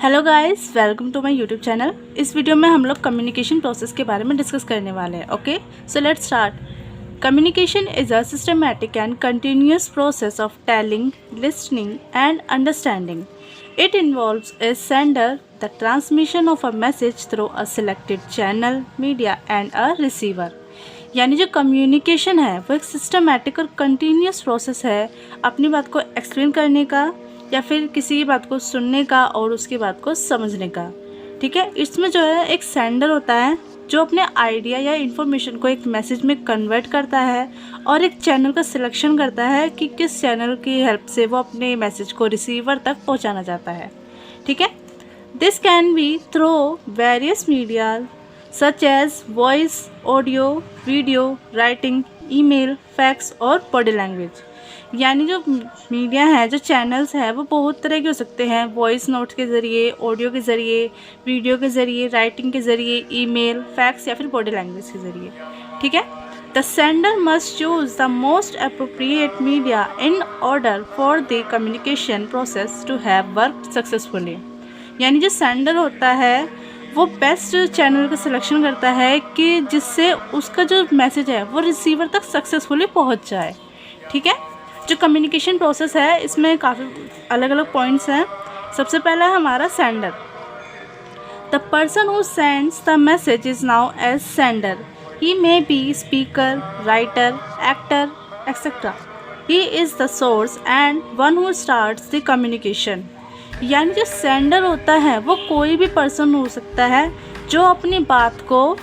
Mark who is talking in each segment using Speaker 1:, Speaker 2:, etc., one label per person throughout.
Speaker 1: Hello guys, welcome to my YouTube channel. इस video में हम लोग कम्युनिकेशन प्रोसेस के बारे में डिस्कस करने वाले हैं। Okay, so let's start. Communication is a systematic and continuous process of telling, listening and understanding. It involves A sender, the transmission of a message through a selected channel, media and a receiver. यानी जो communication है वो एक systematic और continuous process है अपनी बात को एक्सप्लेन करने का या फिर किसी की बात को सुनने का और उसकी बात को समझने का। ठीक है, इसमें जो है एक सेंडर होता है जो अपने आइडिया या इन्फॉर्मेशन को एक मैसेज में कन्वर्ट करता है और एक चैनल का सिलेक्शन करता है कि किस चैनल की हेल्प से वो अपने मैसेज को रिसीवर तक पहुंचाना चाहता है। ठीक है, this can be through various media such as voice, audio, video, writing, email, fax और बॉडी लैंग्वेज। यानी जो मीडिया है, जो चैनल्स हैं, वो बहुत तरह के हो सकते हैं। वॉइस नोट के ज़रिए, ऑडियो के ज़रिए, वीडियो के ज़रिए, राइटिंग के ज़रिए, ईमेल, फैक्स या फिर बॉडी लैंग्वेज के ज़रिए। ठीक है, the sender must choose the most appropriate media in order for the communication process to have work successfully. यानी जो सेंडर होता है वो बेस्ट चैनल का सिलेक्शन करता है कि जिससे उसका जो मैसेज है वो रिसीवर तक सक्सेसफुली पहुंच जाए। ठीक है, जो कम्युनिकेशन प्रोसेस है इसमें काफ़ी अलग अलग पॉइंट्स हैं। सबसे पहला है हमारा sender. The person who sends the message is now as sender. He may be speaker, writer, actor, etcetera. He is the source and one who starts the communication. यानी जो सेंडर होता है वो कोई भी पर्सन हो सकता है जो अपनी बात को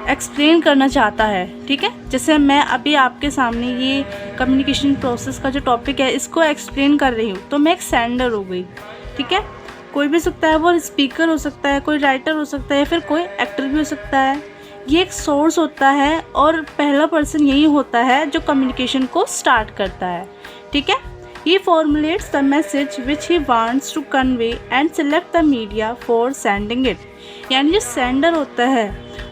Speaker 1: एक्सप्लेन करना चाहता है। ठीक है, जैसे मैं अभी आपके सामने ये कम्युनिकेशन प्रोसेस का जो टॉपिक है इसको एक्सप्लेन कर रही हूँ, तो मैं एक सेंडर हो गई। ठीक है, कोई भी सकता है, वो स्पीकर हो सकता है, कोई राइटर हो सकता है, फिर कोई एक्टर भी हो सकता है। ये एक सोर्स होता है और पहला पर्सन यही होता है जो कम्युनिकेशन को स्टार्ट करता है। ठीक है, he formulates the message which he wants to convey and select the media for sending it। यानी जो सेंडर होता है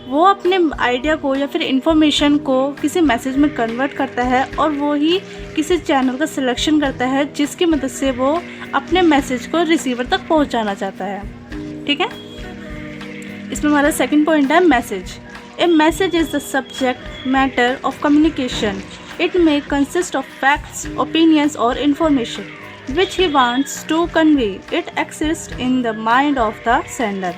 Speaker 1: वो अपने आइडिया को या फिर इंफॉर्मेशन को किसी मैसेज में कन्वर्ट करता है और वो ही किसी चैनल का सिलेक्शन करता है जिसकी मदद से वो अपने मैसेज को रिसीवर तक पहुंचाना चाहता है। ठीक है, इसमें हमारा सेकंड पॉइंट है message. A message is the subject matter of communication. It may consist of facts, opinions or information which he wants to convey. It exists in the mind of the sender।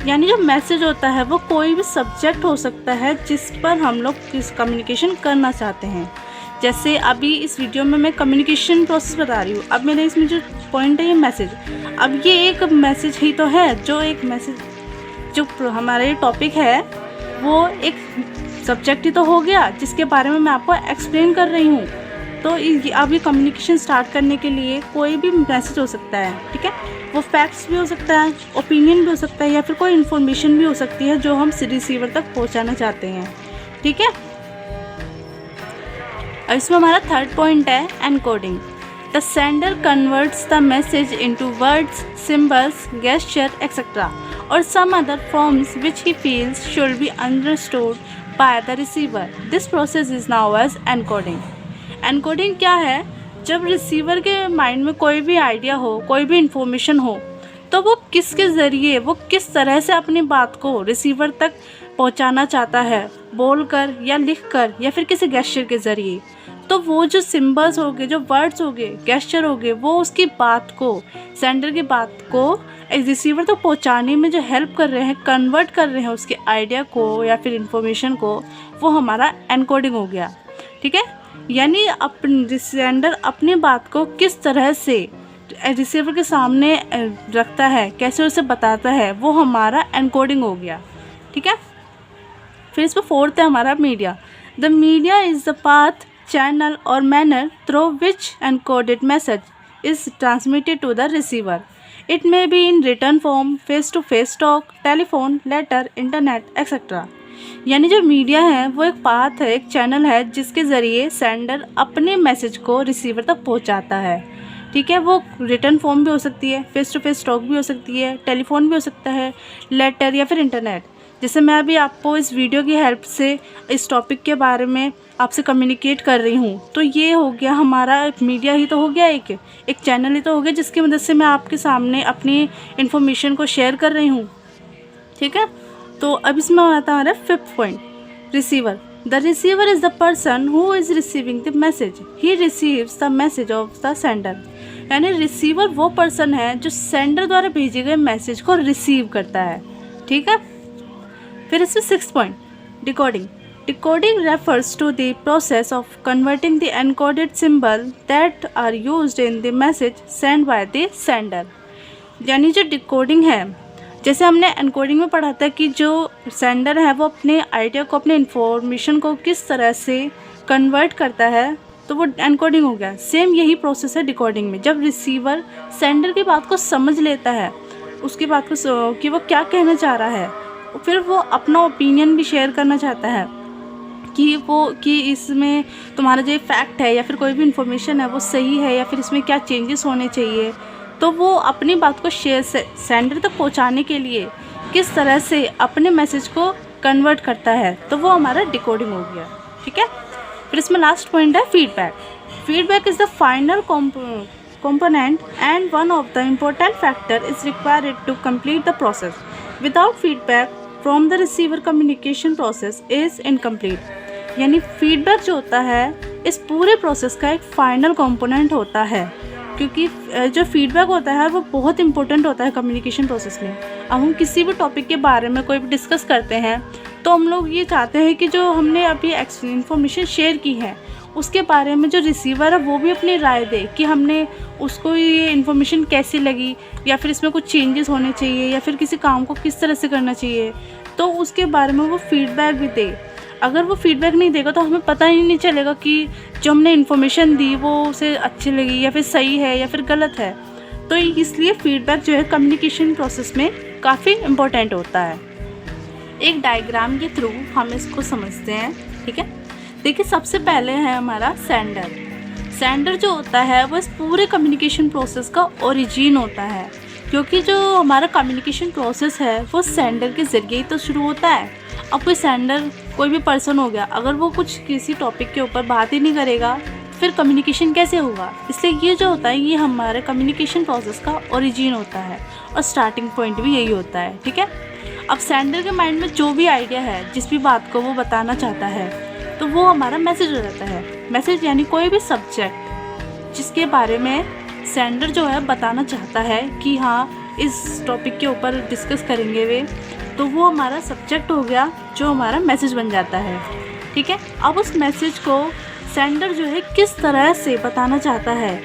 Speaker 1: यानी जो message होता है वो कोई भी subject हो सकता है जिस पर हम लोग किस कम्युनिकेशन करना चाहते हैं। जैसे अभी इस वीडियो में मैं कम्युनिकेशन प्रोसेस बता रही हूँ, अब मेरे इसमें जो पॉइंट है ये मैसेज। अब ये एक मैसेज ही तो है, जो एक मैसेज जो हमारा ये टॉपिक है वो एक सब्जेक्ट ही तो हो गया जिसके बारे में मैं आपको एक्सप्लेन कर रही हूँ। तो अब ये कम्युनिकेशन स्टार्ट करने के लिए कोई भी मैसेज हो सकता है। ठीक है, वो फैक्ट्स भी हो सकता है, ओपिनियन भी हो सकता है या फिर कोई इन्फॉर्मेशन भी हो सकती है जो हम रिसीवर तक पहुँचाना चाहते हैं। ठीक है, अब इसमें हमारा थर्ड पॉइंट है encoding. The sender converts the message into words, symbols, gesture etcetera or some other forms which he feels should be understood by the receiver। This process is now as encoding। encoding क्या है? जब receiver के mind में कोई भी idea हो, कोई भी इंफॉर्मेशन हो, तो वो किसके ज़रिए, वो किस तरह से अपनी बात को रिसीवर तक पहुंचाना चाहता है, बोलकर या लिखकर या फिर किसी गेस्चर के ज़रिए। तो वो जो सिंबल्स हो गए, जो वर्ड्स हो गए, गेस्चर हो गए, वो उसकी बात को, सेंडर की बात को रिसीवर तक पहुंचाने में जो हेल्प कर रहे हैं, कन्वर्ट कर रहे हैं उसके आइडिया को या फिर इंफॉर्मेशन को, वो हमारा एनकोडिंग हो गया। ठीक है, यानी सेंडर अपनी बात को किस तरह से रिसीवर के सामने रखता है, कैसे उसे बताता है, वो हमारा एनकोडिंग हो गया। ठीक है, फिर इसमें फोर्थ है हमारा media. The media is the path, channel or manner through which encoded message is transmitted to the receiver। It may be in written form, face-to-face talk, telephone, letter, internet, etc। यानी जो media है वो एक path है, एक channel है जिसके ज़रिए सेंडर अपने मैसेज को रिसीवर तक पहुंचाता है। ठीक है, वो रिटर्न फॉर्म भी हो सकती है, फेस टू फेस टॉक भी हो सकती है, टेलीफोन भी हो सकता है, लेटर या फिर इंटरनेट। जैसे मैं अभी आपको इस वीडियो की हेल्प से इस टॉपिक के बारे में आपसे कम्युनिकेट कर रही हूँ, तो ये हो गया हमारा एक मीडिया ही तो हो गया, एक चैनल ही तो हो गया जिसकी मदद से मैं आपके सामने अपनी इन्फॉर्मेशन को शेयर कर रही हूँ। ठीक है, तो अब इसमें आता है हमारा 5th point, receiver. The receiver is the person who is receiving the message, he receives the message of the sender. यानी रिसीवर वो पर्सन है जो सेंडर द्वारा भेजे गए मैसेज को रिसीव करता है। ठीक है, फिर इसमें 6th point, decoding. Decoding refers to the process of converting the encoded symbol that are used in the message sent by the sender। यानी जो डिकोडिंग है, जैसे हमने एनकोडिंग में पढ़ा था कि जो सेंडर है वो अपने आइडिया को, अपने इन्फॉर्मेशन को किस तरह से कन्वर्ट करता है, तो वो एनकोडिंग हो गया। सेम यही प्रोसेस है डिकोडिंग में। जब रिसीवर सेंडर की बात को समझ लेता है, उसकी बात को कि वो क्या कहना चाह रहा है, फिर वो अपना ओपिनियन भी शेयर करना चाहता है कि इसमें तुम्हारा जो फैक्ट है या फिर कोई भी इन्फॉर्मेशन है वो सही है या फिर इसमें क्या चेंजेस होने चाहिए, तो वो अपनी बात को सेंडर तक पहुंचाने के लिए किस तरह से अपने मैसेज को कन्वर्ट करता है, तो वो हमारा डिकोडिंग हो गया। ठीक है, फिर इसमें लास्ट पॉइंट है feedback. Feedback is the final component and one of the important factor is required to complete the process. Without feedback from the receiver, communication process is incomplete। यानी फीडबैक जो होता है इस पूरे प्रोसेस का एक final component होता है, क्योंकि जो फीडबैक होता है वो बहुत इंपॉर्टेंट होता है कम्युनिकेशन प्रोसेस में। अब हम किसी भी टॉपिक के बारे में कोई भी डिस्कस करते हैं तो हम लोग ये चाहते हैं कि जो हमने अभी इन्फॉर्मेशन शेयर की है उसके बारे में जो रिसीवर है वो भी अपनी राय दे कि हमने उसको ये इन्फॉर्मेशन कैसी लगी, या फिर इसमें कुछ चेंजेस होने चाहिए, या फिर किसी काम को किस तरह से करना चाहिए, तो उसके बारे में वो फीडबैक भी दे। अगर वो फीडबैक नहीं देगा तो हमें पता ही नहीं चलेगा कि जो हमने इन्फॉर्मेशन दी वो उसे अच्छी लगी या फिर सही है या फिर गलत है। तो इसलिए फीडबैक जो है कम्युनिकेशन प्रोसेस में काफ़ी इम्पोर्टेंट होता है। एक डायग्राम के थ्रू हम इसको समझते हैं। ठीक है, देखिए सबसे पहले है हमारा सेंडर। सेंडर जो होता है वो इस पूरे कम्युनिकेशन प्रोसेस का ओरिजिन होता है, क्योंकि जो हमारा कम्युनिकेशन प्रोसेस है वो सेंडर के ज़रिए ही तो शुरू होता है। अब कोई सेंडर कोई भी पर्सन हो गया, अगर वो कुछ किसी टॉपिक के ऊपर बात ही नहीं करेगा फिर कम्युनिकेशन कैसे होगा। इसलिए ये जो होता है ये हमारे कम्युनिकेशन प्रोसेस का ओरिजिन होता है और स्टार्टिंग पॉइंट भी यही होता है। ठीक है, अब सेंडर के माइंड में जो भी आइडिया है, जिस भी बात को वो बताना चाहता है, तो वो हमारा मैसेज हो जाता है। मैसेज यानी कोई भी सब्जेक्ट जिसके बारे में सेंडर जो है बताना चाहता है कि हाँ इस टॉपिक के ऊपर डिस्कस करेंगे वे, तो वो हमारा सब्जेक्ट हो गया जो हमारा मैसेज बन जाता है। ठीक है, अब उस मैसेज को सेंडर जो है किस तरह से बताना चाहता है,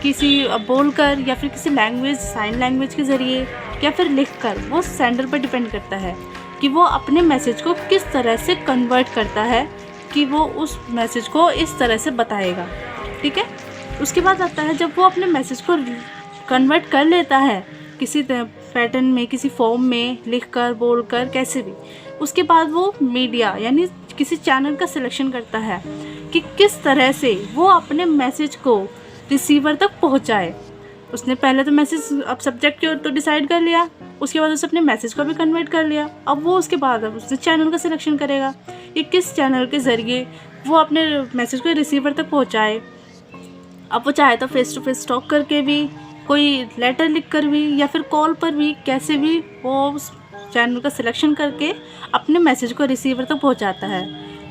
Speaker 1: किसी बोलकर या फिर किसी लैंग्वेज, साइन लैंग्वेज के ज़रिए या फिर लिखकर, वो सेंडर पर डिपेंड करता है कि वो अपने मैसेज को किस तरह से कन्वर्ट करता है कि वो उस मैसेज को इस तरह से बताएगा। ठीक है, उसके बाद आता है जब वो अपने मैसेज को कन्वर्ट कर लेता है किसी पैटर्न में, किसी फॉर्म में, लिखकर, बोलकर, कैसे भी, उसके बाद वो मीडिया यानी किसी चैनल का सिलेक्शन करता है कि किस तरह से वो अपने मैसेज को रिसीवर तक पहुंचाए। उसने पहले तो मैसेज, अब सब्जेक्ट तो डिसाइड कर लिया, उसके बाद उसने अपने मैसेज को भी कन्वर्ट कर लिया। अब वो उसके बाद अब उसने चैनल का सिलेक्शन करेगा कि किस चैनल के ज़रिए वो अपने मैसेज को रिसीवर तक पहुंचाए। अब वो चाहे तो फेस टू फेस टॉक करके भी, कोई लेटर लिख कर भी, या फिर कॉल पर भी, कैसे भी वो उस चैनल का सिलेक्शन करके अपने मैसेज को रिसीवर तक पहुंचाता है।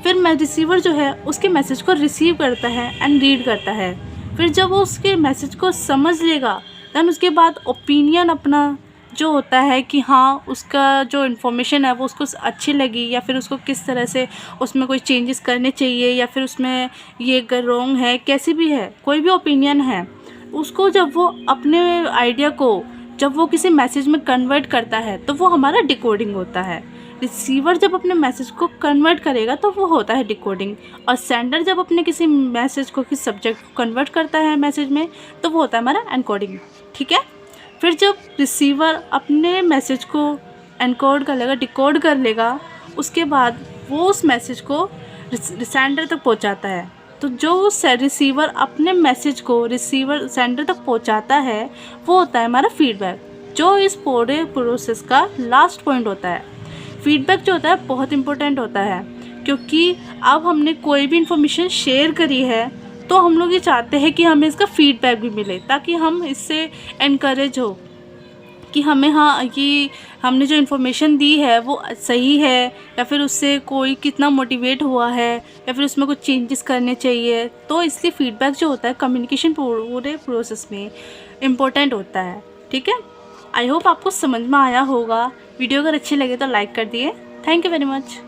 Speaker 1: फिर रिसीवर जो है उसके मैसेज को रिसीव करता है एंड रीड करता है। फिर जब वो उसके मैसेज को समझ लेगा दैन उसके बाद ओपिनियन अपना जो होता है कि हाँ उसका जो इन्फॉर्मेशन है वो उसको अच्छी लगी, या फिर उसको किस तरह से उसमें कोई चेंजेस करने चाहिए, या फिर उसमें ये रॉन्ग है, कैसी भी है, कोई भी ओपिनियन है, उसको जब वो अपने आइडिया को जब वो किसी मैसेज में कन्वर्ट करता है तो वो हमारा डिकोडिंग होता है। रिसीवर जब अपने मैसेज को कन्वर्ट करेगा तो वो होता है डिकोडिंग, और सेंडर जब अपने किसी मैसेज को, किसी सब्जेक्ट को कन्वर्ट करता है मैसेज में, तो वो होता है हमारा एनकोडिंग। ठीक है, फिर जब रिसीवर अपने मैसेज को एनकोड कर लेगा, डिकोड कर लेगा, उसके बाद वो उस मैसेज को सेंडर तक पहुंचाता है। तो जो रिसीवर अपने मैसेज को सेंडर तक पहुंचाता है वो होता है हमारा फीडबैक, जो इस पूरे प्रोसेस का लास्ट पॉइंट होता है। फीडबैक जो होता है बहुत इम्पोर्टेंट होता है, क्योंकि अब हमने कोई भी इन्फॉर्मेशन शेयर करी है तो हम लोग ये चाहते हैं कि हमें इसका फीडबैक भी मिले, ताकि हम इससे एनकरेज हो कि हमें हाँ कि हमने जो इन्फॉर्मेशन दी है वो सही है, या फिर उससे कोई कितना मोटिवेट हुआ है, या फिर उसमें कुछ चेंजेस करने चाहिए। तो इसलिए फ़ीडबैक जो होता है कम्युनिकेशन पूरे प्रोसेस में इम्पोर्टेंट होता है। ठीक है, आई होप आपको समझ में आया होगा। वीडियो अगर अच्छी लगे तो लाइक कर दिए। Thank you very much.